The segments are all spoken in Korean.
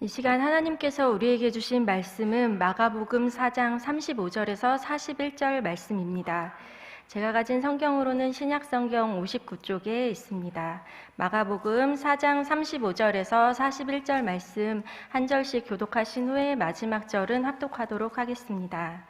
이 시간 하나님께서 우리에게 주신 말씀은 마가복음 4장 35절에서 41절 말씀입니다. 제가 가진 성경으로는 신약성경 59쪽에 있습니다. 마가복음 4장 35절에서 41절 말씀 한 절씩 교독하신 후에 마지막 절은 합독하도록 하겠습니다.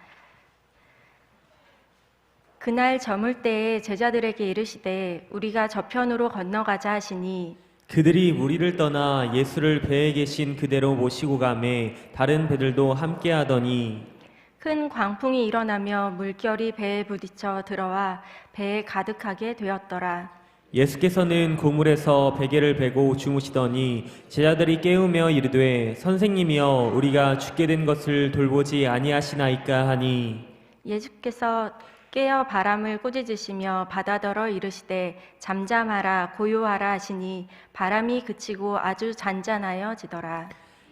그날 저물 때에 제자들에게 이르시되 우리가 저편으로 건너가자 하시니 그들이 무리를 떠나 예수를 배에 계신 그대로 모시고 가매 다른 배들도 함께하더니 큰 광풍이 일어나며 물결이 배에 부딪혀 들어와 배에 가득하게 되었더라. 예수께서는 고물에서 베개를 베고 주무시더니 제자들이 깨우며 이르되 선생님이여 우리가 죽게 된 것을 돌보지 아니하시나이까 하니 예수께서 깨어 바람을 꾸짖으시며 바다더러 이르시되 잠잠하라 고요하라 하시니 바람이 그치고 아주 잔잔하여지더라.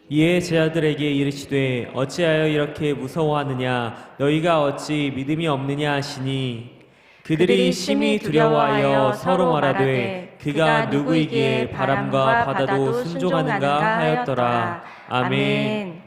이에 제자들에게 이르시되 어찌하여 이렇게 무서워하느냐 너희가 어찌 믿음이 없느냐 하시니 그들이 심히 두려워하여 서로 말하되 그가 누구이기에 바람과 바다도 순종하는가 하였더라. 아멘.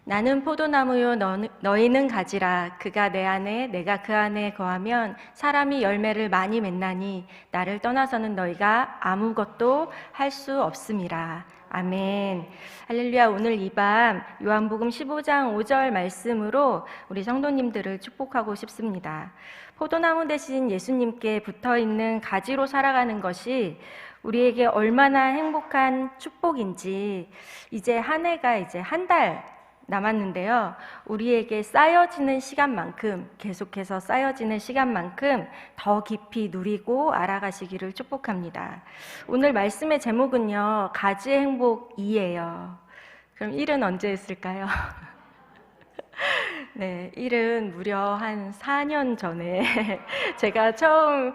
나는 포도나무요 너희는 가지라. 그가 내 안에 내가 그 안에 거하면 사람이 열매를 많이 맺나니 나를 떠나서는 너희가 아무것도 할 수 없음이라. 아멘. 할렐루야. 오늘 이 밤 요한복음 15장 5절 말씀으로 우리 성도님들을 축복하고 싶습니다. 포도나무 대신 예수님께 붙어있는 가지로 살아가는 것이 우리에게 얼마나 행복한 축복인지 이제 한 해가 이제 한 달 남았는데요. 우리에게 쌓여지는 시간만큼 계속해서 쌓여지는 시간만큼 더 깊이 누리고 알아가시기를 축복합니다. 오늘 말씀의 제목은요. 가지의 행복 2예요. 그럼 1은 언제 했을까요? 네, 1은 무려 한 4년 전에 제가 처음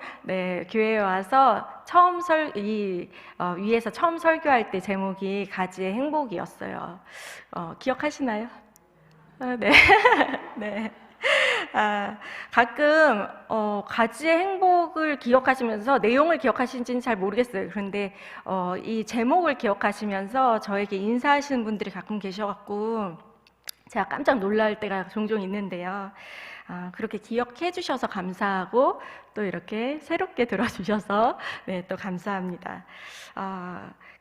교회에 와서 위에서 처음 설교할 때 제목이 가지의 행복이었어요. 기억하시나요? 네. 네. 가끔 가지의 행복을 기억하시면서 내용을 기억하시는지는 잘 모르겠어요. 그런데 이 제목을 기억하시면서 저에게 인사하시는 분들이 가끔 계셔갖고 제가 깜짝 놀랄 때가 종종 있는데요. 그렇게 기억해 주셔서 감사하고 또 이렇게 새롭게 들어주셔서 또 감사합니다.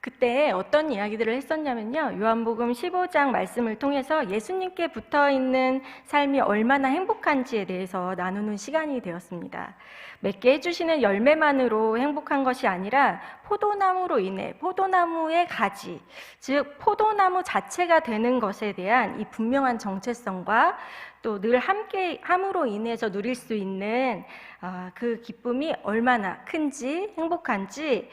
그때 어떤 이야기들을 했었냐면요. 요한복음 15장 말씀을 통해서 예수님께 붙어있는 삶이 얼마나 행복한지에 대해서 나누는 시간이 되었습니다. 맺게 해주시는 열매만으로 행복한 것이 아니라 포도나무로 인해 포도나무의 가지, 즉 포도나무 자체가 되는 것에 대한 이 분명한 정체성과 또 늘 함께 함으로 인해서 누릴 수 있는 그 기쁨이 얼마나 큰지 행복한지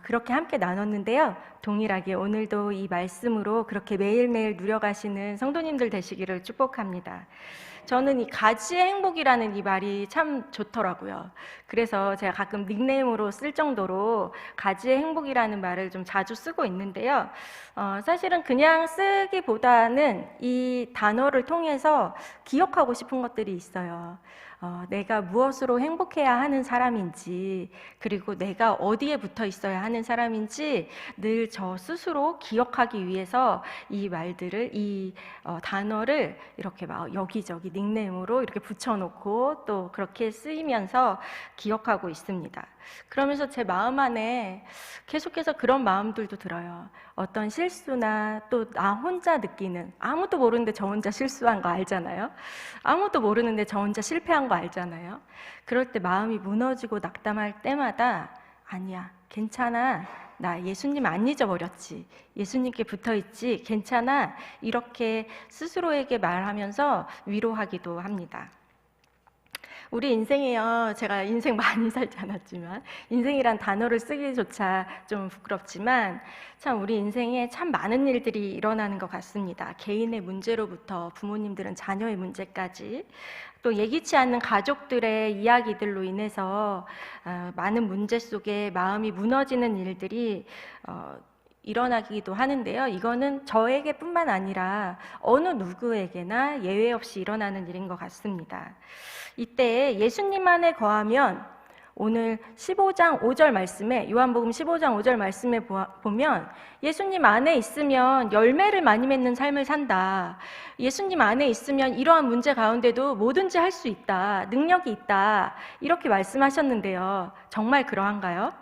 그렇게 함께 나눴는데요. 동일하게 오늘도 이 말씀으로 그렇게 매일매일 누려가시는 성도님들 되시기를 축복합니다. 저는 이 가지의 행복이라는 이 말이 참 좋더라고요. 그래서 제가 가끔 닉네임으로 쓸 정도로 가지의 행복이라는 말을 좀 자주 쓰고 있는데요. 사실은 그냥 쓰기보다는 이 단어를 통해서 기억하고 싶은 것들이 있어요. 내가 무엇으로 행복해야 하는 사람인지, 그리고 내가 어디에 붙어 있어야 하는 사람인지 늘 저 스스로 기억하기 위해서 이 말들을, 이 단어를 이렇게 막 여기저기 닉네임으로 이렇게 붙여놓고 또 그렇게 쓰이면서 기억하고 있습니다. 그러면서 제 마음 안에 계속해서 그런 마음들도 들어요. 어떤 실수나 또 나 혼자 느끼는, 아무도 모르는데 저 혼자 실수한 거 알잖아요. 아무도 모르는데 저 혼자 실패한 거 알잖아요. 그럴 때 마음이 무너지고 낙담할 때마다 아니야, 괜찮아, 나 예수님 안 잊어버렸지, 예수님께 붙어있지, 괜찮아, 이렇게 스스로에게 말하면서 위로하기도 합니다. 우리 인생이요, 제가 인생 많이 살지 않았지만 인생이란 단어를 쓰기조차 좀 부끄럽지만 참 우리 인생에 참 많은 일들이 일어나는 것 같습니다. 개인의 문제로부터 부모님들은 자녀의 문제까지, 또 예기치 않는 가족들의 이야기들로 인해서 많은 문제 속에 마음이 무너지는 일들이 일어나기도 하는데요. 이거는 저에게뿐만 아니라 어느 누구에게나 예외 없이 일어나는 일인 것 같습니다. 이때 예수님 안에 거하면 오늘 15장 5절 말씀에, 요한복음 15장 5절 말씀에 보면 예수님 안에 있으면 열매를 많이 맺는 삶을 산다. 예수님 안에 있으면 이러한 문제 가운데도 뭐든지 할 수 있다. 능력이 있다. 이렇게 말씀하셨는데요. 정말 그러한가요?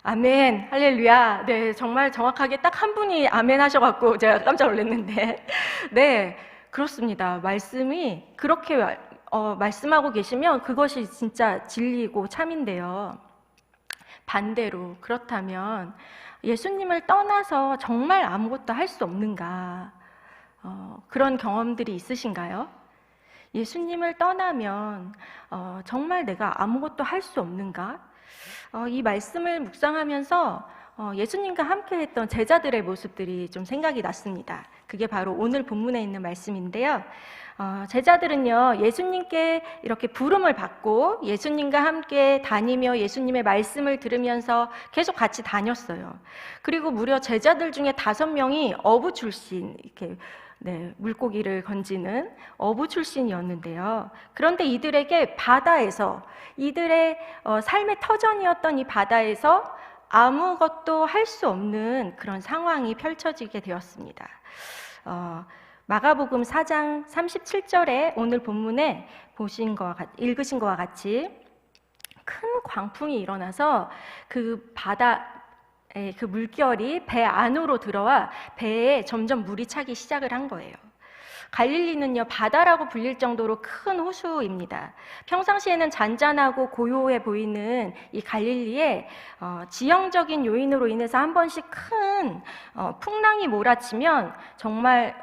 아멘, 할렐루야. 네, 정말 정확하게 딱 한 분이 아멘 하셔갖고 제가 깜짝 놀랐는데. 네, 그렇습니다. 말씀이 그렇게 말씀하고 계시면 그것이 진짜 진리고 참인데요. 반대로 그렇다면 예수님을 떠나서 정말 아무것도 할 수 없는가? 그런 경험들이 있으신가요? 예수님을 떠나면 정말 내가 아무것도 할 수 없는가? 이 말씀을 묵상하면서 예수님과 함께 했던 제자들의 모습들이 좀 생각이 났습니다. 그게 바로 오늘 본문에 있는 말씀인데요. 제자들은요, 예수님께 이렇게 부름을 받고 예수님과 함께 다니며 예수님의 말씀을 들으면서 계속 같이 다녔어요. 그리고 무려 제자들 중에 5명이 어부 출신, 이렇게 물고기를 건지는 어부 출신이었는데요. 그런데 이들에게 바다에서, 이들의 삶의 터전이었던 이 바다에서 아무것도 할 수 없는 그런 상황이 펼쳐지게 되었습니다. 마가복음 4장 37절에 오늘 본문에 읽으신 것과 같이 큰 광풍이 일어나서 그 바다의 그 물결이 배 안으로 들어와 배에 점점 물이 차기 시작을 한 거예요. 갈릴리는요, 바다라고 불릴 정도로 큰 호수입니다. 평상시에는 잔잔하고 고요해 보이는 이 갈릴리에 지형적인 요인으로 인해서 한 번씩 큰 풍랑이 몰아치면 정말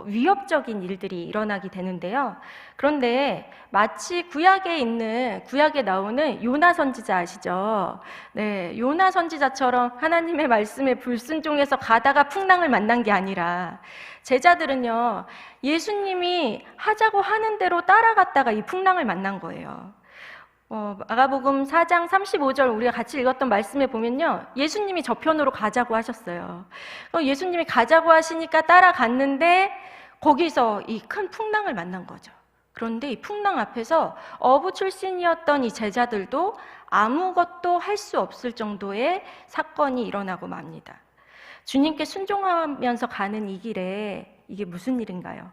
위협적인 일들이 일어나게 되는데요. 그런데 마치 구약에 나오는 요나 선지자 아시죠? 네, 요나 선지자처럼 하나님의 말씀에 불순종해서 가다가 풍랑을 만난 게 아니라 제자들은요, 예수님이 하자고 하는 대로 따라갔다가 이 풍랑을 만난 거예요. 마가복음 4장 35절 우리가 같이 읽었던 말씀에 보면요, 예수님이 저편으로 가자고 하셨어요. 예수님이 가자고 하시니까 따라갔는데 거기서 이 큰 풍랑을 만난 거죠. 그런데 이 풍랑 앞에서 어부 출신이었던 이 제자들도 아무것도 할 수 없을 정도의 사건이 일어나고 맙니다. 주님께 순종하면서 가는 이 길에 이게 무슨 일인가요?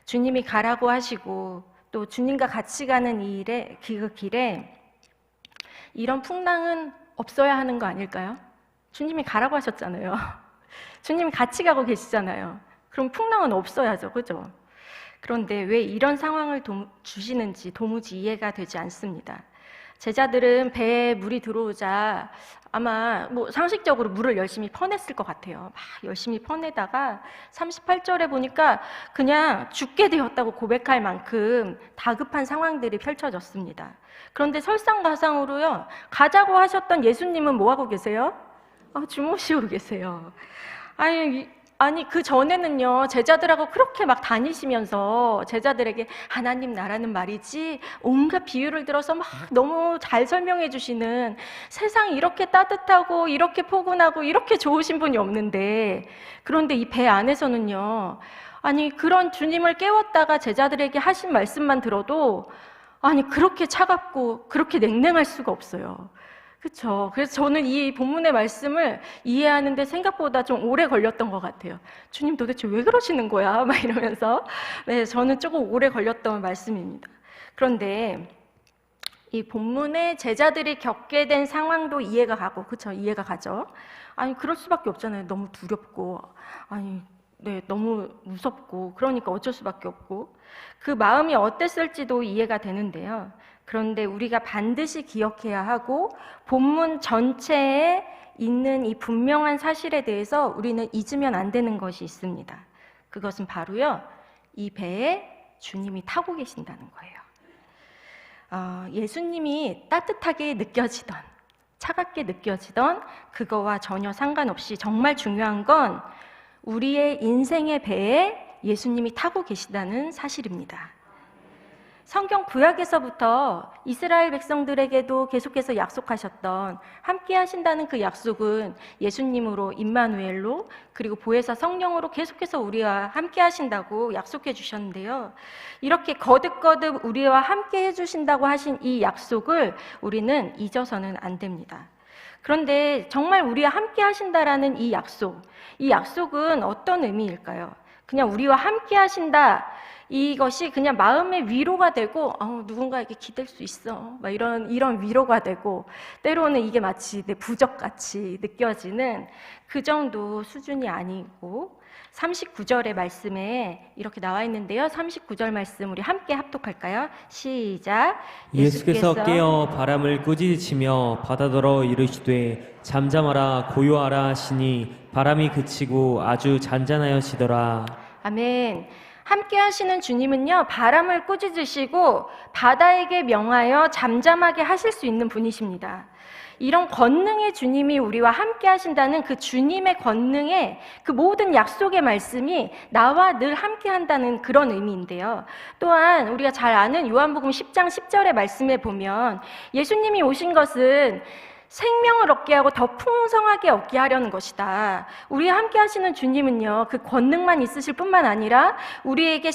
주님이 가라고 하시고 또 주님과 같이 가는 이 그 길에 이런 풍랑은 없어야 하는 거 아닐까요? 주님이 가라고 하셨잖아요. 주님이 같이 가고 계시잖아요. 그럼 풍랑은 없어야죠, 그죠? 그런데 왜 이런 상황을 주시는지 도무지 이해가 되지 않습니다. 제자들은 배에 물이 들어오자 아마 상식적으로 물을 열심히 퍼냈을 것 같아요. 막 열심히 퍼내다가 38절에 보니까 그냥 죽게 되었다고 고백할 만큼 다급한 상황들이 펼쳐졌습니다. 그런데 설상가상으로요, 가자고 하셨던 예수님은 뭐 하고 계세요? 주무시고 계세요. 아니 그 전에는요, 제자들하고 그렇게 막 다니시면서 제자들에게 하나님 나라는 말이지 온갖 비유를 들어서 막 너무 잘 설명해 주시는, 세상이 이렇게 따뜻하고 이렇게 포근하고 이렇게 좋으신 분이 없는데, 그런데 이 배 안에서는요, 아니 그런 주님을 깨웠다가 제자들에게 하신 말씀만 들어도 아니 그렇게 차갑고 그렇게 냉랭할 수가 없어요. 그렇죠. 그래서 저는 이 본문의 말씀을 이해하는데 생각보다 좀 오래 걸렸던 것 같아요. 주님 도대체 왜 그러시는 거야? 막 이러면서. 네, 저는 조금 오래 걸렸던 말씀입니다. 그런데 이 본문에 제자들이 겪게 된 상황도 이해가 가고, 그렇죠? 이해가 가죠. 아니 그럴 수밖에 없잖아요. 너무 두렵고, 너무 무섭고, 그러니까 어쩔 수밖에 없고, 그 마음이 어땠을지도 이해가 되는데요. 그런데 우리가 반드시 기억해야 하고 본문 전체에 있는 이 분명한 사실에 대해서 우리는 잊으면 안 되는 것이 있습니다. 그것은 바로요, 이 배에 주님이 타고 계신다는 거예요. 예수님이 따뜻하게 느껴지던, 차갑게 느껴지던 그거와 전혀 상관없이 정말 중요한 건 우리의 인생의 배에 예수님이 타고 계시다는 사실입니다. 성경 구약에서부터 이스라엘 백성들에게도 계속해서 약속하셨던 함께 하신다는 그 약속은 예수님으로 임마누엘로 그리고 보혜사 성령으로 계속해서 우리와 함께 하신다고 약속해 주셨는데요. 이렇게 거듭거듭 우리와 함께 해주신다고 하신 이 약속을 우리는 잊어서는 안 됩니다. 그런데 정말 우리와 함께 하신다라는 이 약속은 어떤 의미일까요? 그냥 우리와 함께 하신다, 이것이 그냥 마음의 위로가 되고 누군가에게 기댈 수 있어 막 이런 위로가 되고, 때로는 이게 마치 내 부적같이 느껴지는 그 정도 수준이 아니고, 39절의 말씀에 이렇게 나와 있는데요. 39절 말씀 우리 함께 합독할까요? 시작. 예수께서 깨어 바람을 꾸짖으시며 바다더러 이르시되 잠잠하라 고요하라 하시니 바람이 그치고 아주 잔잔하여지더라. 아멘. 함께 하시는 주님은요, 바람을 꾸짖으시고 바다에게 명하여 잠잠하게 하실 수 있는 분이십니다. 이런 권능의 주님이 우리와 함께 하신다는 그 주님의 권능의 그 모든 약속의 말씀이 나와 늘 함께 한다는 그런 의미인데요. 또한 우리가 잘 아는 요한복음 10장 10절의 말씀에 보면 예수님이 오신 것은 생명을 얻게 하고 더 풍성하게 얻게 하려는 것이다. 우리와 함께 하시는 주님은요, 그 권능만 있으실 뿐만 아니라 우리에게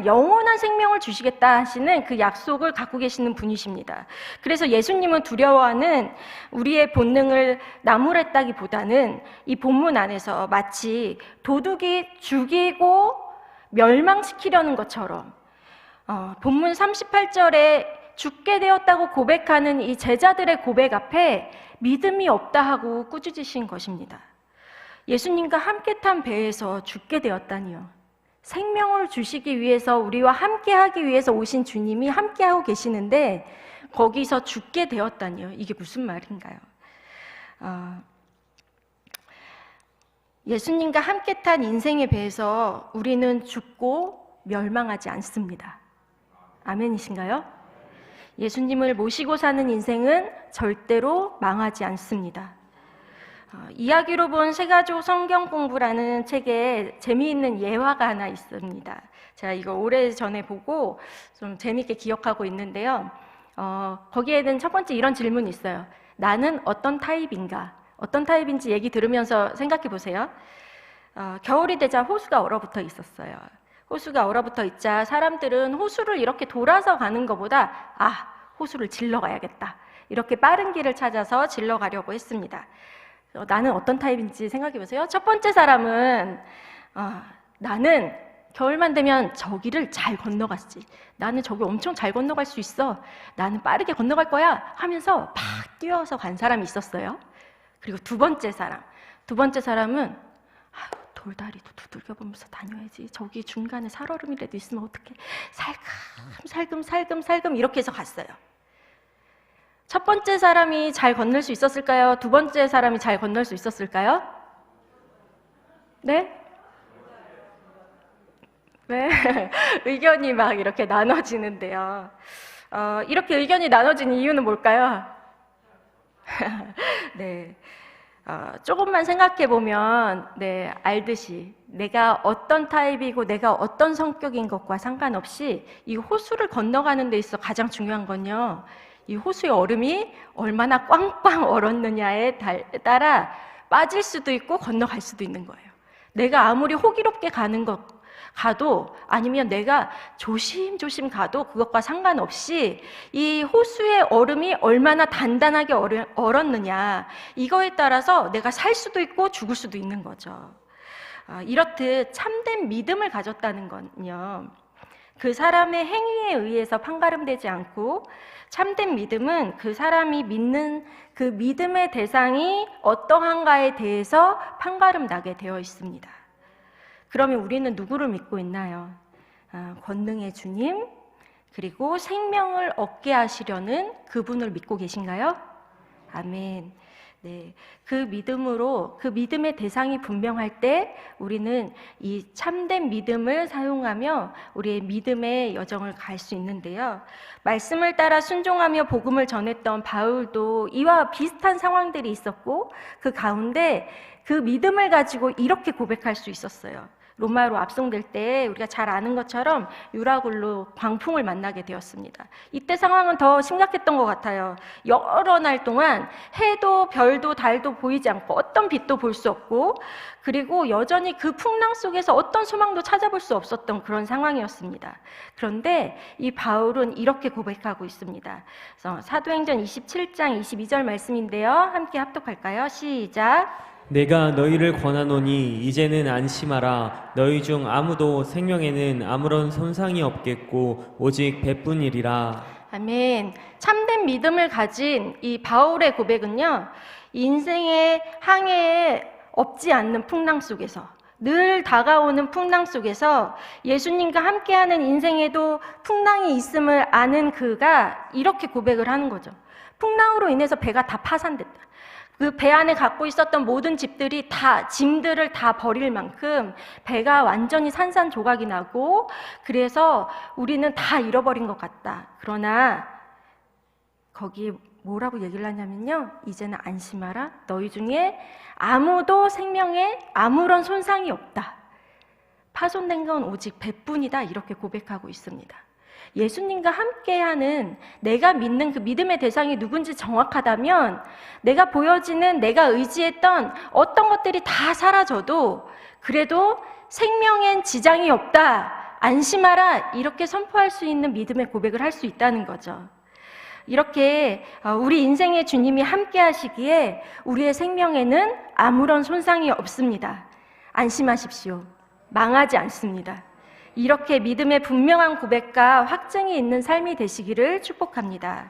영원한 생명을 주시겠다 하시는 그 약속을 갖고 계시는 분이십니다. 그래서 예수님은 두려워하는 우리의 본능을 나무랬다기보다는 이 본문 안에서 마치 도둑이 죽이고 멸망시키려는 것처럼 본문 38절에 죽게 되었다고 고백하는 이 제자들의 고백 앞에 믿음이 없다 하고 꾸짖으신 것입니다. 예수님과 함께 탄 배에서 죽게 되었다니요. 생명을 주시기 위해서, 우리와 함께 하기 위해서 오신 주님이 함께하고 계시는데 거기서 죽게 되었다니요. 이게 무슨 말인가요? 예수님과 함께 탄 인생의 배에서 우리는 죽고 멸망하지 않습니다. 아멘이신가요? 예수님을 모시고 사는 인생은 절대로 망하지 않습니다. 이야기로 본 세가족 성경 공부라는 책에 재미있는 예화가 하나 있습니다. 제가 이거 오래전에 보고 좀 재미있게 기억하고 있는데요. 거기에는 첫 번째 이런 질문이 있어요. 나는 어떤 타입인가? 어떤 타입인지 얘기 들으면서 생각해 보세요. 겨울이 되자 호수가 얼어붙어 있었어요. 호수가 얼어붙어 있자 사람들은 호수를 이렇게 돌아서 가는 것보다 호수를 질러 가야겠다, 이렇게 빠른 길을 찾아서 질러 가려고 했습니다. 나는 어떤 타입인지 생각해 보세요. 첫 번째 사람은 나는 겨울만 되면 저기를 잘 건너갔지, 나는 저기 엄청 잘 건너갈 수 있어, 나는 빠르게 건너갈 거야 하면서 막 뛰어서 간 사람이 있었어요. 그리고 두 번째 사람은 돌다리도 두들겨보면서 다녀야지, 저기 중간에 살얼음이라도 있으면 어떡해, 살금 이렇게 해서 갔어요. 첫 번째 사람이 잘 건널 수 있었을까요? 두 번째 사람이 잘 건널 수 있었을까요? 네? 네? 의견이 막 이렇게 나눠지는데요. 이렇게 의견이 나눠진 이유는 뭘까요? 네. 조금만 생각해 보면 알듯이 내가 어떤 타입이고 내가 어떤 성격인 것과 상관없이 이 호수를 건너가는 데 있어 가장 중요한 건요, 이 호수의 얼음이 얼마나 꽝꽝 얼었느냐에 따라 빠질 수도 있고 건너갈 수도 있는 거예요. 내가 아무리 호기롭게 가도 아니면 내가 조심조심 가도 그것과 상관없이 이 호수의 얼음이 얼마나 단단하게 얼었느냐, 이거에 따라서 내가 살 수도 있고 죽을 수도 있는 거죠. 이렇듯 참된 믿음을 가졌다는 건요, 그 사람의 행위에 의해서 판가름되지 않고, 참된 믿음은 그 사람이 믿는 그 믿음의 대상이 어떠한가에 대해서 판가름 나게 되어 있습니다. 그러면 우리는 누구를 믿고 있나요? 권능의 주님, 그리고 생명을 얻게 하시려는 그분을 믿고 계신가요? 아멘. 네, 그 믿음으로, 그 믿음의 대상이 분명할 때 우리는 이 참된 믿음을 사용하며 우리의 믿음의 여정을 갈 수 있는데요. 말씀을 따라 순종하며 복음을 전했던 바울도 이와 비슷한 상황들이 있었고, 그 가운데 그 믿음을 가지고 이렇게 고백할 수 있었어요. 로마로 압송될 때 우리가 잘 아는 것처럼 유라굴로 광풍을 만나게 되었습니다. 이때 상황은 더 심각했던 것 같아요. 여러 날 동안 해도 별도 달도 보이지 않고 어떤 빛도 볼 수 없고, 그리고 여전히 그 풍랑 속에서 어떤 소망도 찾아볼 수 없었던 그런 상황이었습니다. 그런데 이 바울은 이렇게 고백하고 있습니다. 그래서 사도행전 27장 22절 말씀인데요. 함께 합독할까요? 시작. 내가 너희를 권하노니 이제는 안심하라. 너희 중 아무도 생명에는 아무런 손상이 없겠고 오직 배뿐이리라. 아멘. 참된 믿음을 가진 이 바울의 고백은요, 인생의 항해에 없지 않는 풍랑 속에서, 늘 다가오는 풍랑 속에서 예수님과 함께하는 인생에도 풍랑이 있음을 아는 그가 이렇게 고백을 하는 거죠. 풍랑으로 인해서 배가 다 파산됐다. 그 배 안에 갖고 있었던 모든 짐들을 다 버릴 만큼 배가 완전히 산산조각이 나고, 그래서 우리는 다 잃어버린 것 같다. 그러나 거기에 뭐라고 얘기를 하냐면요, 이제는 안심하라. 너희 중에 아무도 생명에 아무런 손상이 없다. 파손된 건 오직 배뿐이다. 이렇게 고백하고 있습니다. 예수님과 함께하는, 내가 믿는 그 믿음의 대상이 누군지 정확하다면, 내가 보여지는, 내가 의지했던 어떤 것들이 다 사라져도 그래도 생명엔 지장이 없다, 안심하라, 이렇게 선포할 수 있는 믿음의 고백을 할 수 있다는 거죠. 이렇게 우리 인생의 주님이 함께 하시기에 우리의 생명에는 아무런 손상이 없습니다. 안심하십시오. 망하지 않습니다. 이렇게 믿음의 분명한 고백과 확증이 있는 삶이 되시기를 축복합니다.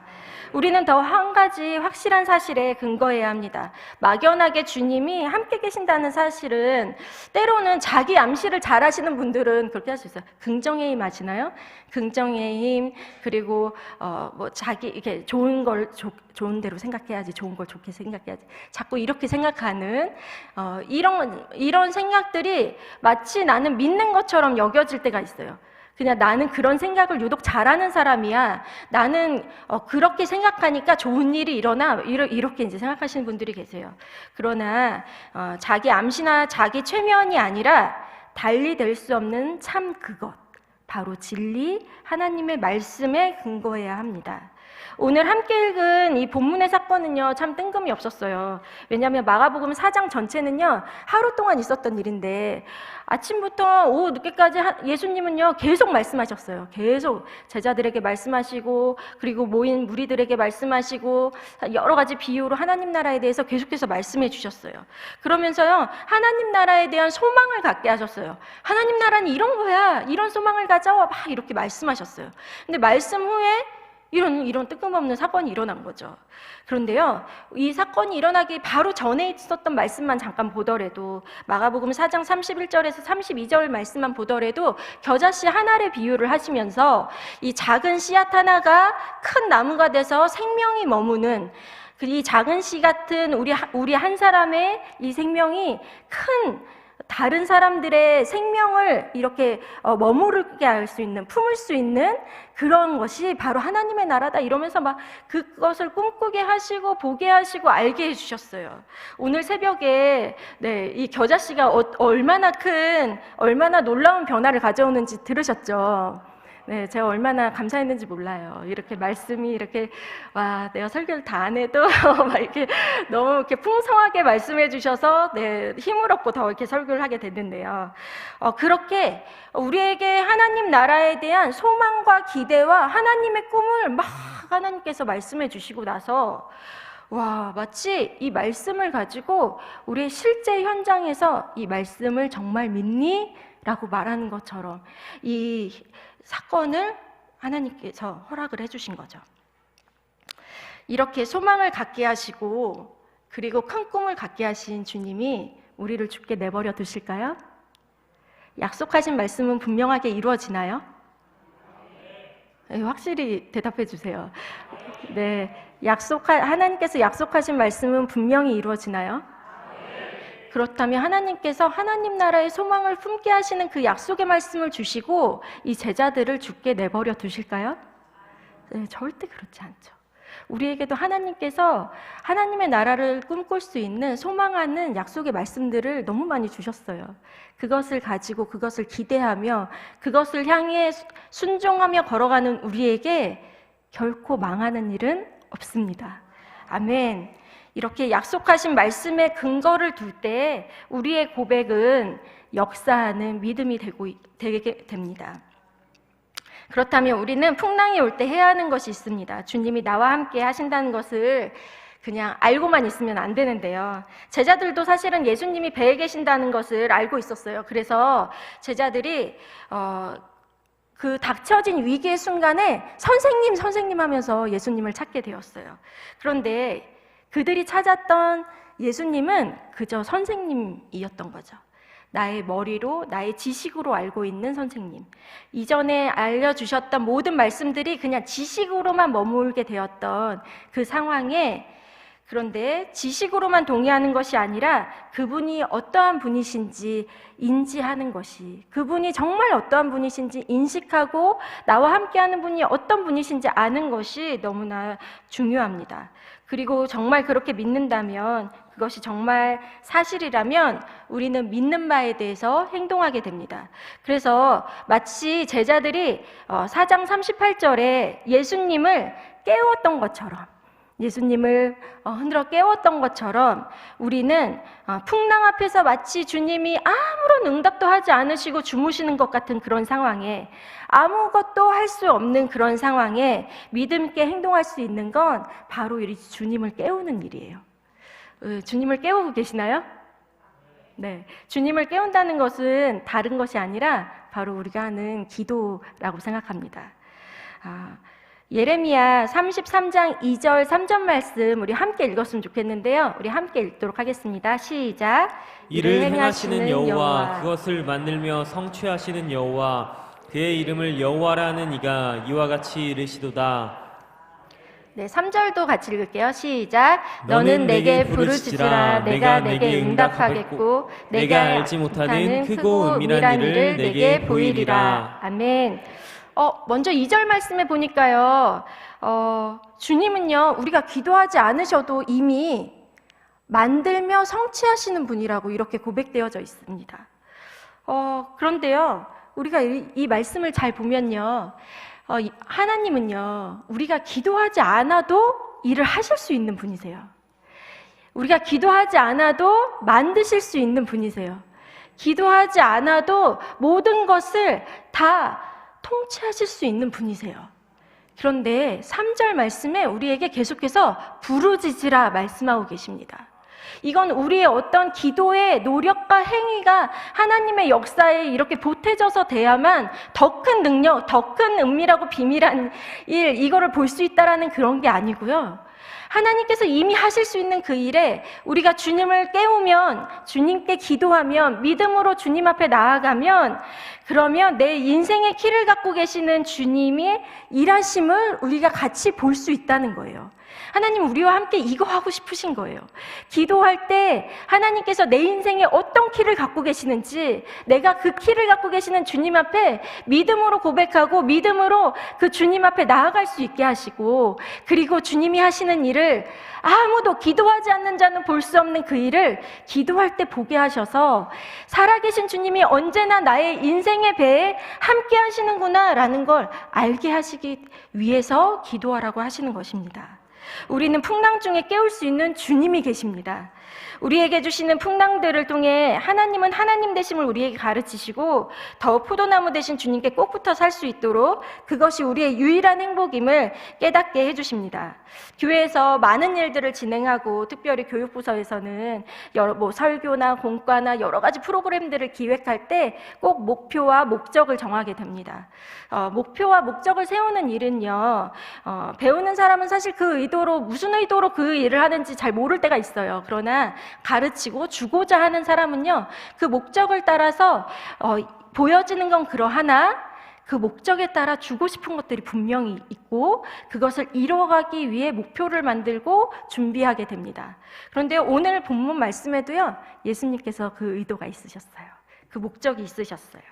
우리는 더 한 가지 확실한 사실에 근거해야 합니다. 막연하게 주님이 함께 계신다는 사실은, 때로는 자기 암시를 잘 하시는 분들은 그렇게 할 수 있어요. 긍정의 힘 아시나요? 긍정의 힘, 그리고 자기 이렇게 좋은 걸 좋은 대로 생각해야지, 좋은 걸 좋게 생각해야지, 자꾸 이렇게 생각하는 이런 생각들이 마치 나는 믿는 것처럼 여겨질 때가 있어요. 그냥 나는 그런 생각을 유독 잘하는 사람이야, 나는 그렇게 생각하니까 좋은 일이 일어나, 이렇게 이제 생각하시는 분들이 계세요. 그러나 자기 암시나 자기 최면이 아니라 달리 될 수 없는 참 그것, 바로 진리, 하나님의 말씀에 근거해야 합니다. 오늘 함께 읽은 이 본문의 사건은요, 참 뜬금이 없었어요. 왜냐하면 마가복음 4장 전체는요, 하루 동안 있었던 일인데, 아침부터 오후 늦게까지 예수님은요, 계속 말씀하셨어요. 계속 제자들에게 말씀하시고, 그리고 모인 무리들에게 말씀하시고, 여러 가지 비유로 하나님 나라에 대해서 계속해서 말씀해 주셨어요. 그러면서요, 하나님 나라에 대한 소망을 갖게 하셨어요. 하나님 나라는 이런 거야, 이런 소망을 가져, 막 이렇게 말씀하셨어요. 근데 말씀 후에 이런 뜬금없는 사건이 일어난 거죠. 그런데요, 이 사건이 일어나기 바로 전에 있었던 말씀만 잠깐 보더라도, 마가복음 4장 31절에서 32절 말씀만 보더라도 겨자씨 하나를 비유를 하시면서 이 작은 씨앗 하나가 큰 나무가 돼서 생명이 머무는, 이 작은 씨 같은 우리 한 사람의 이 생명이 큰 다른 사람들의 생명을 이렇게 머무르게 할 수 있는, 품을 수 있는 그런 것이 바로 하나님의 나라다, 이러면서 막 그것을 꿈꾸게 하시고 보게 하시고 알게 해주셨어요. 오늘 새벽에 이 겨자씨가 얼마나 놀라운 변화를 가져오는지 들으셨죠? 네, 제가 얼마나 감사했는지 몰라요. 이렇게 말씀이 이렇게, 와, 내가 설교를 다 안 해도 막 이렇게 너무 이렇게 풍성하게 말씀해 주셔서, 힘을 얻고 더 이렇게 설교를 하게 됐는데요. 그렇게 우리에게 하나님 나라에 대한 소망과 기대와 하나님의 꿈을 막 하나님께서 말씀해 주시고 나서, 와, 마치 이 말씀을 가지고 우리의 실제 현장에서 이 말씀을 정말 믿니? 라고 말하는 것처럼 이 사건을 하나님께서 허락을 해주신 거죠. 이렇게 소망을 갖게 하시고, 그리고 큰 꿈을 갖게 하신 주님이 우리를 죽게 내버려 두실까요? 약속하신 말씀은 분명하게 이루어지나요? 네, 확실히 대답해 주세요. 네, 하나님께서 약속하신 말씀은 분명히 이루어지나요? 그렇다면 하나님께서 하나님 나라의 소망을 품게 하시는 그 약속의 말씀을 주시고 이 제자들을 죽게 내버려 두실까요? 네, 절대 그렇지 않죠. 우리에게도 하나님께서 하나님의 나라를 꿈꿀 수 있는 소망하는 약속의 말씀들을 너무 많이 주셨어요. 그것을 가지고 그것을 기대하며 그것을 향해 순종하며 걸어가는 우리에게 결코 망하는 일은 없습니다. 아멘. 이렇게 약속하신 말씀에 근거를 둘 때 우리의 고백은 역사하는 믿음이 되게 됩니다. 그렇다면 우리는 풍랑이 올 때 해야 하는 것이 있습니다. 주님이 나와 함께 하신다는 것을 그냥 알고만 있으면 안 되는데요. 제자들도 사실은 예수님이 배에 계신다는 것을 알고 있었어요. 그래서 제자들이 그 닥쳐진 위기의 순간에 선생님 하면서 예수님을 찾게 되었어요. 그런데 그들이 찾았던 예수님은 그저 선생님이었던 거죠. 나의 머리로, 나의 지식으로 알고 있는 선생님. 이전에 알려주셨던 모든 말씀들이 그냥 지식으로만 머물게 되었던 그 상황에, 그런데 지식으로만 동의하는 것이 아니라 그분이 어떠한 분이신지 인지하는 것이, 그분이 정말 어떠한 분이신지 인식하고 나와 함께하는 분이 어떤 분이신지 아는 것이 너무나 중요합니다. 그리고 정말 그렇게 믿는다면, 그것이 정말 사실이라면 우리는 믿는 바에 대해서 행동하게 됩니다. 그래서 마치 제자들이 4장 38절에 예수님을 깨웠던 것처럼, 예수님을 흔들어 깨웠던 것처럼 우리는 풍랑 앞에서 마치 주님이 아무런 응답도 하지 않으시고 주무시는 것 같은 그런 상황에, 아무것도 할 수 없는 그런 상황에 믿음 있게 행동할 수 있는 건 바로 이 주님을 깨우는 일이에요. 주님을 깨우고 계시나요? 네, 주님을 깨운다는 것은 다른 것이 아니라 바로 우리가 하는 기도라고 생각합니다. 예레미야 33장 2절 3절 말씀 우리 함께 읽었으면 좋겠는데요. 우리 함께 읽도록 하겠습니다. 시작. 이를 행하시는 여호와, 그것을 만들며 성취하시는 여호와, 그의 이름을 여호와라 하는 이가 이와 같이 이르시도다. 네, 3절도 같이 읽을게요. 시작. 너는 내게 부르짖으라. 내가 내게 응답하겠고 내가 알지 못하는 크고 은밀한 일을 내게 보이리라. 아멘. 먼저 2절 말씀에 보니까요, 주님은요, 우리가 기도하지 않으셔도 이미 만들며 성취하시는 분이라고 이렇게 고백되어져 있습니다. 그런데요, 우리가 이 말씀을 잘 보면요, 하나님은요, 우리가 기도하지 않아도 일을 하실 수 있는 분이세요. 우리가 기도하지 않아도 만드실 수 있는 분이세요. 기도하지 않아도 모든 것을 다 통치하실 수 있는 분이세요. 그런데 3절 말씀에 우리에게 계속해서 부르짖으라 말씀하고 계십니다. 이건 우리의 어떤 기도의 노력과 행위가 하나님의 역사에 이렇게 보태져서 돼야만 더 큰 능력, 더 큰 은밀하고 비밀한 일, 이거를 볼 수 있다라는 그런 게 아니고요. 하나님께서 이미 하실 수 있는 그 일에 우리가 주님을 깨우면, 주님께 기도하면, 믿음으로 주님 앞에 나아가면, 그러면 내 인생의 키를 갖고 계시는 주님이 일하심을 우리가 같이 볼 수 있다는 거예요. 하나님 우리와 함께 이거 하고 싶으신 거예요. 기도할 때 하나님께서 내 인생에 어떤 키를 갖고 계시는지, 내가 그 키를 갖고 계시는 주님 앞에 믿음으로 고백하고 믿음으로 그 주님 앞에 나아갈 수 있게 하시고, 그리고 주님이 하시는 일을 아무도 기도하지 않는 자는 볼 수 없는 그 일을 기도할 때 보게 하셔서 살아계신 주님이 언제나 나의 인생의 배에 함께 하시는구나 라는 걸 알게 하시기 위해서 기도하라고 하시는 것입니다. 우리는 풍랑 중에 깨울 수 있는 주님이 계십니다. 우리에게 주시는 풍랑들을 통해 하나님은 하나님 되심을 우리에게 가르치시고 더 포도나무 되신 주님께 꼭 붙어 살 수 있도록 그것이 우리의 유일한 행복임을 깨닫게 해주십니다. 교회에서 많은 일들을 진행하고 특별히 교육부서에서는 설교나 공과나 여러 가지 프로그램들을 기획할 때 꼭 목표와 목적을 정하게 됩니다. 목표와 목적을 세우는 일은요, 배우는 사람은 사실 그 의도로, 무슨 의도로 그 일을 하는지 잘 모를 때가 있어요. 그러나 가르치고 주고자 하는 사람은요, 그 목적을 따라서 보여지는 건 그러하나 그 목적에 따라 주고 싶은 것들이 분명히 있고 그것을 이뤄가기 위해 목표를 만들고 준비하게 됩니다. 그런데 오늘 본문 말씀에도요, 예수님께서 그 의도가 있으셨어요. 그 목적이 있으셨어요.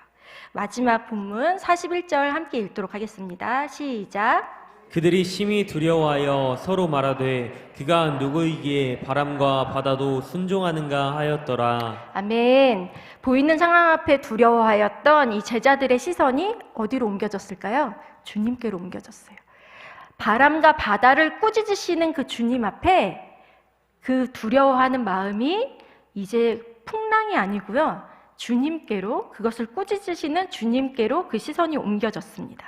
마지막 본문 41절 함께 읽도록 하겠습니다. 시작. 그들이 심히 두려워하여 서로 말하되 그가 누구이기에 바람과 바다도 순종하는가 하였더라. 아멘. 보이는 상황 앞에 두려워하였던 이 제자들의 시선이 어디로 옮겨졌을까요? 주님께로 옮겨졌어요. 바람과 바다를 꾸짖으시는 그 주님 앞에 그 두려워하는 마음이 이제 풍랑이 아니고요. 주님께로, 그것을 꾸짖으시는 주님께로 그 시선이 옮겨졌습니다.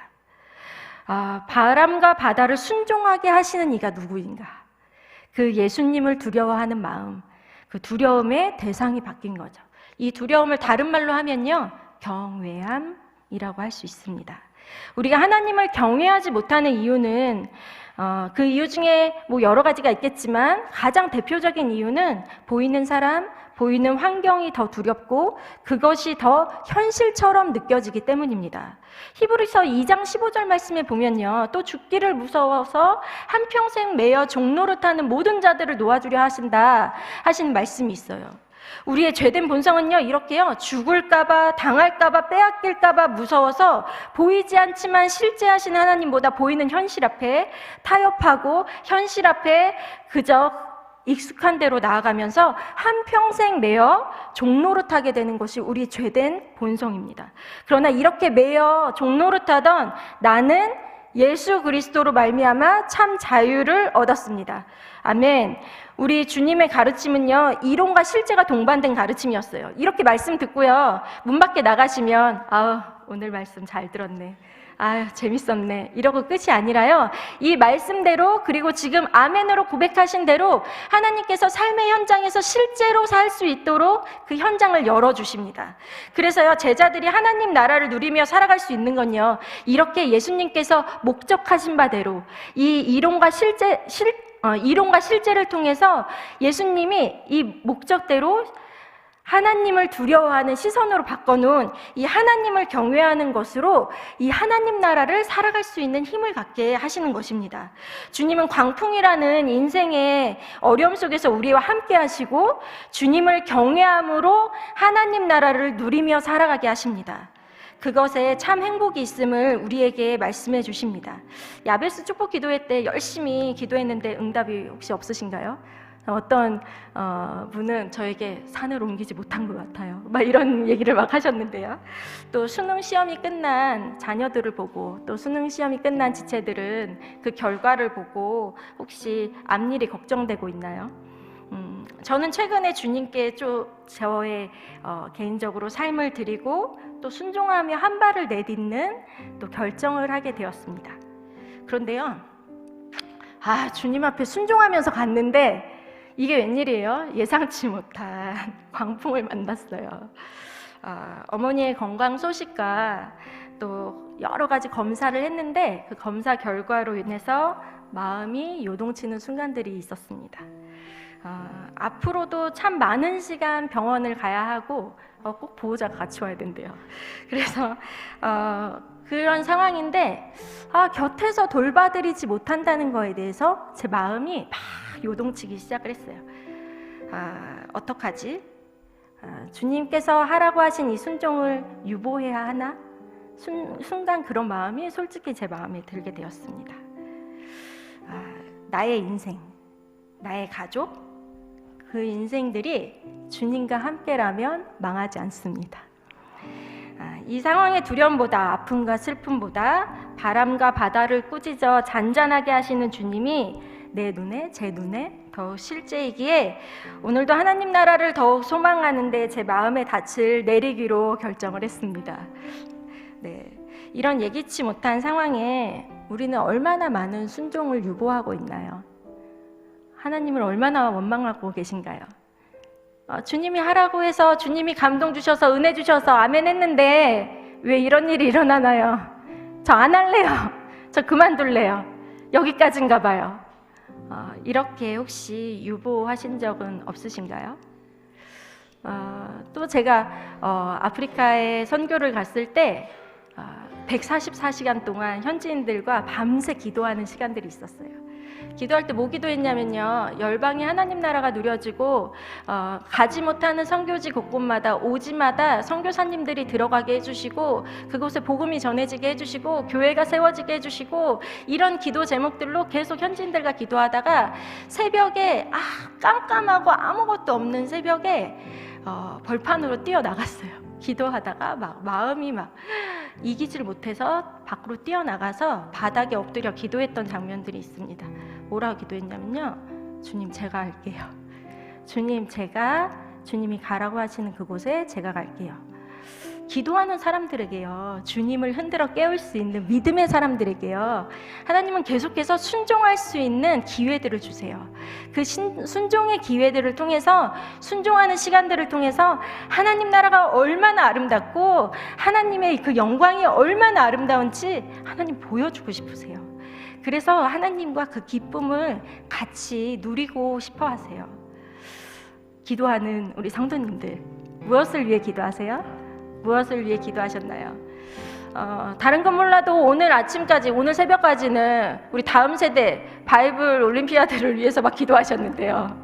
바람과 바다를 순종하게 하시는 이가 누구인가? 그 예수님을 두려워하는 마음, 그 두려움의 대상이 바뀐 거죠. 이 두려움을 다른 말로 하면요, 경외함이라고 할 수 있습니다. 우리가 하나님을 경외하지 못하는 이유는 그 이유 중에 뭐 여러 가지가 있겠지만 가장 대표적인 이유는 보이는 사람, 보이는 환경이 더 두렵고 그것이 더 현실처럼 느껴지기 때문입니다. 히브리서 2장 15절 말씀에 보면요, 또 죽기를 무서워서 한평생 매여 종노릇하는 모든 자들을 놓아주려 하신다 하시는 말씀이 있어요. 우리의 죄된 본성은요, 이렇게요, 죽을까봐, 당할까봐, 빼앗길까봐 무서워서 보이지 않지만 실제하신 하나님보다 보이는 현실 앞에 타협하고 현실 앞에 그저 익숙한 대로 나아가면서 한평생 매여 종노릇하게 되는 것이 우리 죄된 본성입니다. 그러나 이렇게 매여 종노릇하던 나는 예수 그리스도로 말미암아 참 자유를 얻었습니다. 아멘. 우리 주님의 가르침은요, 이론과 실제가 동반된 가르침이었어요. 이렇게 말씀 듣고요, 문 밖에 나가시면 오늘 말씀 잘 들었네, 재밌었네, 이러고 끝이 아니라요, 이 말씀대로, 그리고 지금 아멘으로 고백하신 대로 하나님께서 삶의 현장에서 실제로 살 수 있도록 그 현장을 열어주십니다. 그래서요, 제자들이 하나님 나라를 누리며 살아갈 수 있는 건요, 이렇게 예수님께서 목적하신 바대로 이 이론과 실제를 통해서 예수님이 이 목적대로 하나님을 두려워하는 시선으로 바꿔놓은 이 하나님을 경외하는 것으로 이 하나님 나라를 살아갈 수 있는 힘을 갖게 하시는 것입니다. 주님은 광풍이라는 인생의 어려움 속에서 우리와 함께 하시고 주님을 경외함으로 하나님 나라를 누리며 살아가게 하십니다. 그것에 참 행복이 있음을 우리에게 말씀해 주십니다. 야베스 축복 기도회 때 열심히 기도했는데 응답이 혹시 없으신가요? 어떤 분은 저에게 산을 옮기지 못한 것 같아요, 막 이런 얘기를 막 하셨는데요. 또 수능 시험이 끝난 자녀들을 보고, 또 수능 시험이 끝난 지체들은 그 결과를 보고 혹시 앞일이 걱정되고 있나요? 저는 최근에 주님께 저의 개인적으로 삶을 드리고 또 순종하며 한 발을 내딛는 또 결정을 하게 되었습니다. 그런데요, 주님 앞에 순종하면서 갔는데 이게 웬일이에요? 예상치 못한 광풍을 만났어요. 어머니의 건강 소식과 또 여러 가지 검사를 했는데 그 검사 결과로 인해서 마음이 요동치는 순간들이 있었습니다. 앞으로도 참 많은 시간 병원을 가야 하고 꼭 보호자가 같이 와야 된대요. 그래서 그런 상황인데 곁에서 돌봐드리지 못한다는 거에 대해서 제 마음이 막 요동치기 시작을 했어요. 어떡하지? 주님께서 하라고 하신 이 순종을 유보해야 하나? 순간 그런 마음이 솔직히 제 마음에 들게 되었습니다. 나의 인생, 나의 가족, 그 인생들이 주님과 함께라면 망하지 않습니다. 이 상황의 두려움보다, 아픔과 슬픔보다 바람과 바다를 꾸짖어 잔잔하게 하시는 주님이 내 눈에, 제 눈에 더욱 실제이기에 오늘도 하나님 나라를 더욱 소망하는데 제 마음의 닻을 내리기로 결정을 했습니다. 네, 이런 예기치 못한 상황에 우리는 얼마나 많은 순종을 유보하고 있나요? 하나님을 얼마나 원망하고 계신가요? 주님이 하라고 해서, 주님이 감동 주셔서, 은혜 주셔서 아멘 했는데 왜 이런 일이 일어나나요? 저 안 할래요. 저 그만둘래요. 여기까지인가 봐요. 이렇게 혹시 유보하신 적은 없으신가요? 또 제가 아프리카에 선교를 갔을 때 144시간 동안 현지인들과 밤새 기도하는 시간들이 있었어요. 기도할 때 뭐 기도했냐면요, 열방의 하나님 나라가 누려지고 가지 못하는 선교지 곳곳마다 오지마다 선교사님들이 들어가게 해주시고 그곳에 복음이 전해지게 해주시고 교회가 세워지게 해주시고, 이런 기도 제목들로 계속 현지인들과 기도하다가 새벽에 깜깜하고 아무것도 없는 새벽에 벌판으로 뛰어나갔어요. 기도하다가 마음이 이기질 못해서 밖으로 뛰어나가서 바닥에 엎드려 기도했던 장면들이 있습니다. 뭐라고 기도했냐면요, 주님 제가 갈게요. 주님 주님이 가라고 하시는 그곳에 제가 갈게요. 기도하는 사람들에게요, 주님을 흔들어 깨울 수 있는 믿음의 사람들에게요, 하나님은 계속해서 순종할 수 있는 기회들을 주세요. 그 순종의 기회들을 통해서, 순종하는 시간들을 통해서 하나님 나라가 얼마나 아름답고 하나님의 그 영광이 얼마나 아름다운지 하나님 보여주고 싶으세요. 그래서 하나님과 그 기쁨을 같이 누리고 싶어 하세요. 기도하는 우리 성도님들, 무엇을 위해 기도하세요? 무엇을 위해 기도하셨나요? 다른 건 몰라도 오늘 아침까지, 오늘 새벽까지는 우리 다음 세대 바이블 올림피아드를 위해서 막 기도하셨는데요.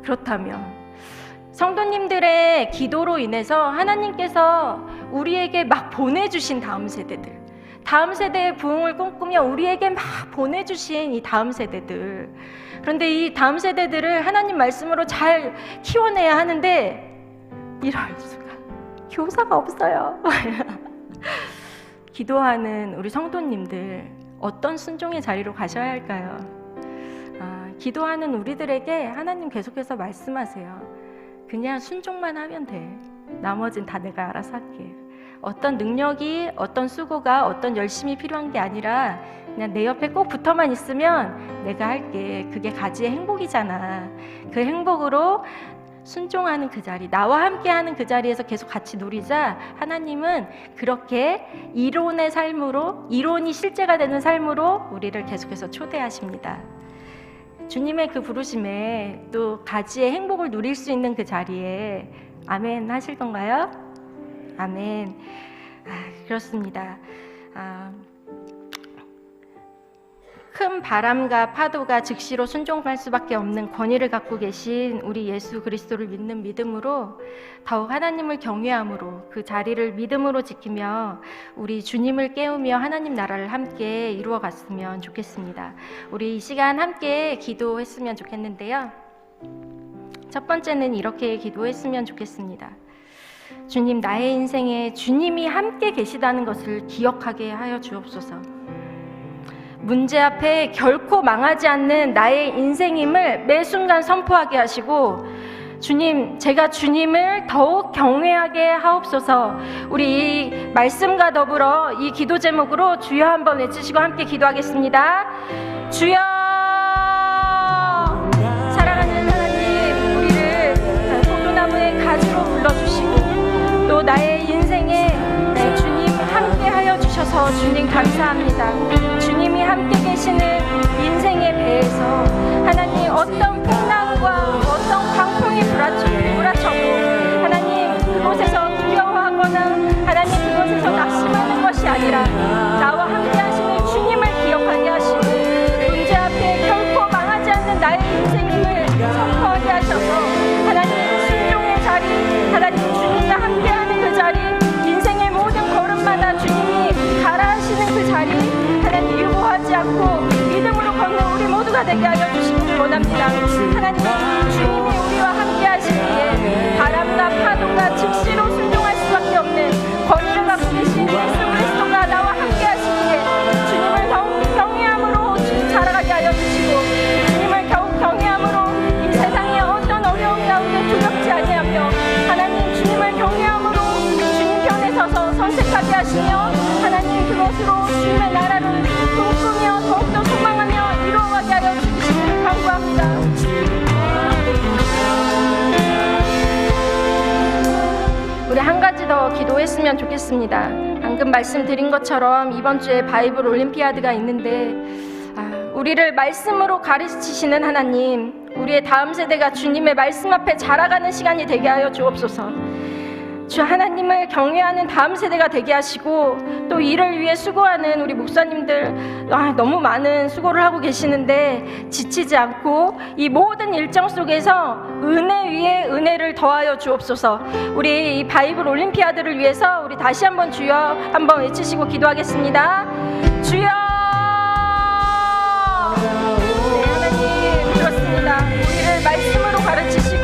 그렇다면 성도님들의 기도로 인해서 하나님께서 우리에게 막 보내주신 다음 세대들, 다음 세대의 부흥을 꿈꾸며 우리에게 막 보내주신 이 다음 세대들, 그런데 이 다음 세대들을 하나님 말씀으로 잘 키워내야 하는데 이럴 수가, 교사가 없어요. 기도하는 우리 성도님들, 어떤 순종의 자리로 가셔야 할까요? 기도하는 우리들에게 하나님 계속해서 말씀하세요. 그냥 순종만 하면 돼. 나머진 다 내가 알아서 할게. 어떤 능력이, 어떤 수고가, 어떤 열심이 필요한 게 아니라 그냥 내 옆에 꼭 붙어만 있으면 내가 할게. 그게 가지의 행복이잖아. 그 행복으로 순종하는 그 자리, 나와 함께하는 그 자리에서 계속 같이 누리자. 하나님은 그렇게 이론의 삶으로, 이론이 실제가 되는 삶으로 우리를 계속해서 초대하십니다. 주님의 그 부르심에 또 가지의 행복을 누릴 수 있는 그 자리에 아멘 하실 건가요? 아멘. 그렇습니다. 큰 바람과 파도가 즉시로 순종할 수밖에 없는 권위를 갖고 계신 우리 예수 그리스도를 믿는 믿음으로, 더욱 하나님을 경외함으로 그 자리를 믿음으로 지키며 우리 주님을 깨우며 하나님 나라를 함께 이루어 갔으면 좋겠습니다. 우리 이 시간 함께 기도했으면 좋겠는데요. 첫 번째는 이렇게 기도했으면 좋겠습니다. 주님, 나의 인생에 주님이 함께 계시다는 것을 기억하게 하여 주옵소서. 문제 앞에 결코 망하지 않는 나의 인생임을 매 순간 선포하게 하시고, 주님, 제가 주님을 더욱 경외하게 하옵소서. 우리 이 말씀과 더불어 이 기도 제목으로 주여 한번 외치시고 함께 기도하겠습니다. 주여! 사랑하는 하나님, 우리를 포도나무의 가지로 불러주시고 또 나의 인생에 주님 함께 하여 주셔서 주님 감사합니다. 주님이 함께 계시는 인생의 배에서 하나님, 어떤 풍랑과 어떤 광풍이 불어쳐도 하나님 그곳에서 두려워하거나 하나님 그곳에서 낙심하는 것이 아니라 나와 함께 하시는 주님을 기억하게 하시고, 문제 앞에 결코 망하지 않는 나의 인생임을 선포하게 하셔서 하나님 순종의 자리, 하나님 주님과 함께하는 그 자리, 인생의 모든 걸음마다 주님이 가라 하시는 그 자리, 하나님 유보하지 않고 믿음으로 걷는 우리 모두가 되게 하여 주시기를 원합니다. 하나님, 주님이 우리와 함께 하시기에 바람과 파도가 즉시로 순종할 수밖에 없는 권위를 갖고 계신 예수 그리스도가 나와 함께 하시기에 주님을 더욱 경외함으로 살아가게 하여 주시고, 주님을 더욱 경외함으로 이 세상의 어떤 어려움 가운데 두렵지 아니하며 하나님 주님을 경외함으로 주님 편에 서서 선택하게 하시며 하나님 그것으로 주님의 나라를 꿈꾸며 더욱더 소망하며 이루어가게 하여 주시기를 간구합니다. 우리 한 가지 더 기도했으면 좋겠습니다. 방금 말씀드린 것처럼 이번 주에 바이블 올림피아드가 있는데 우리를 말씀으로 가르치시는 하나님, 우리의 다음 세대가 주님의 말씀 앞에 자라가는 시간이 되게 하여 주옵소서. 주 하나님을 경외하는 다음 세대가 되게 하시고, 또 이를 위해 수고하는 우리 목사님들 너무 많은 수고를 하고 계시는데 지치지 않고 이 모든 일정 속에서 은혜 위에 은혜를 더하여 주옵소서. 우리 이 바이블 올림피아드를 위해서 우리 다시 한번 주여 한번 외치시고 기도하겠습니다. 주여. 네, 하나님 그렇습니다. 우리를 말씀으로 가르치시고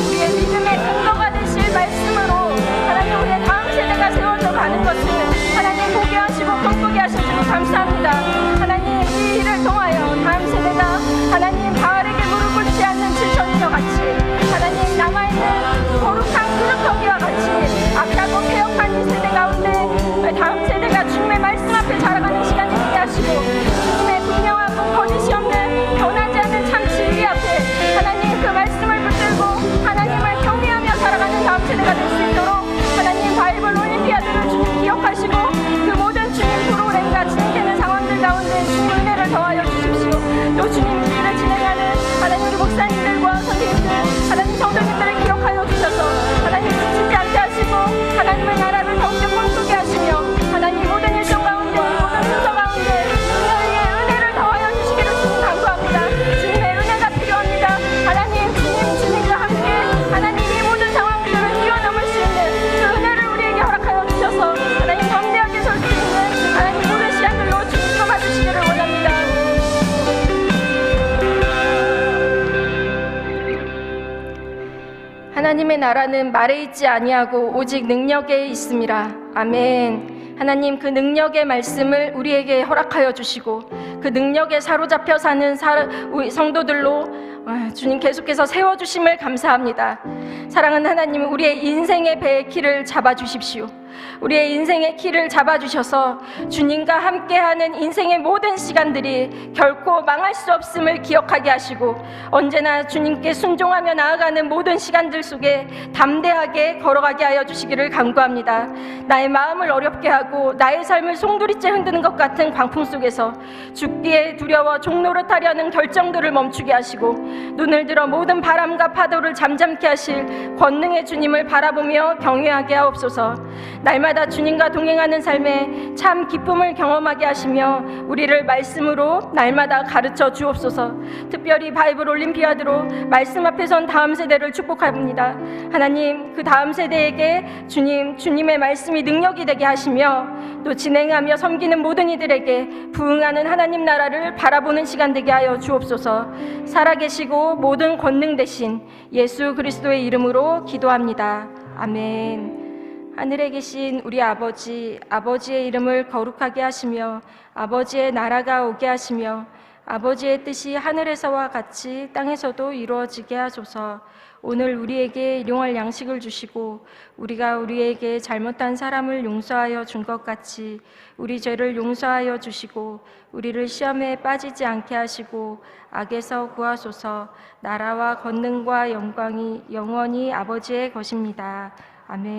우리의 믿음의 근거가 되실 말씀으로 하나님 우리의 다음 세대가 세워져 가는 것을 하나님 보게 하시고 꿈꾸게 하신 주님 감사합니다. 하나님 이 일을 통하여 다음 세대가 하나님 바알에게 무릎 꿇지 않는 7천이와 같이 하나님 남아있는 거룩한 그릇터기와 같이 악하고 폐역한 이 세대 가운데 다음 세대가 주님의 말씀 앞에 자라가는 시간이 되게 하시고 주님의 분명하고 거짓이 없는 변하지 않는 참 진리 앞에 하나님 그 말씀을 붙들고 하나님을 경외하며 살아가는 다음 세대가 될 수 있도록 하나님 바이블 올림피아드를 주님 기억하시고 그 모든 주님 프로그램과 진행되는 상황들 가운데 주님 은혜를 더하여 주십시오. 또 주님 일을 진행하는 하나님 우리 목사님들과 선생님들 하나님 성도님들을 기억하여 주셔서 하나님 지치지 않게 하시고 하나님의 나라를 더욱더 꿈꾸게 하시며 하나님 모든 일정 가운데 모든 순서 가운데 은혜의 은혜를 더하여 주시기를 주님 간구합니다. 주님의 은혜가 필요합니다. 하나님 주님과 함께 하나님 이 모든 상황들을 뛰어넘을 수 있는 그 은혜를 우리에게 허락하여 주셔서 하나님 담대하게 설 수 있는 하나님 모든 시간들로 주님 삼아주시기를 원합니다. 하나님의 나라는 말에 있지 아니하고 오직 능력에 있음이라. 아멘. 하나님 그 능력의 말씀을 우리에게 허락하여 주시고 그 능력에 사로잡혀 사는 우리 성도들로 주님 계속해서 세워주심을 감사합니다. 사랑하는 하나님 우리의 인생의 배의 키를 잡아주십시오. 우리의 인생의 키를 잡아주셔서 주님과 함께하는 인생의 모든 시간들이 결코 망할 수 없음을 기억하게 하시고 언제나 주님께 순종하며 나아가는 모든 시간들 속에 담대하게 걸어가게 하여 주시기를 간구합니다. 나의 마음을 어렵게 하고 나의 삶을 송두리째 흔드는 것 같은 광풍 속에서 죽기에 두려워 종노릇하려는 결정들을 멈추게 하시고 눈을 들어 모든 바람과 파도를 잠잠케 하실 권능의 주님을 바라보며 경외하게 하옵소서. 날마다 주님과 동행하는 삶에 참 기쁨을 경험하게 하시며 우리를 말씀으로 날마다 가르쳐 주옵소서. 특별히 바이블 올림피아드로 말씀 앞에 선 다음 세대를 축복합니다. 하나님 그 다음 세대에게 주님의 말씀이 능력이 되게 하시며 또 진행하며 섬기는 모든 이들에게 부응하는 하나님 나라를 바라보는 시간 되게 하여 주옵소서. 살아계시고 모든 권능 되신 예수 그리스도의 이름으로 기도합니다. 아멘. 하늘에 계신 우리 아버지의 이름을 거룩하게 하시며 아버지의 나라가 오게 하시며 아버지의 뜻이 하늘에서와 같이 땅에서도 이루어지게 하소서. 오늘 우리에게 일용할 양식을 주시고 우리가 우리에게 잘못한 사람을 용서하여 준 것 같이 우리 죄를 용서하여 주시고 우리를 시험에 빠지지 않게 하시고 악에서 구하소서. 나라와 권능과 영광이 영원히 아버지의 것입니다. 아멘.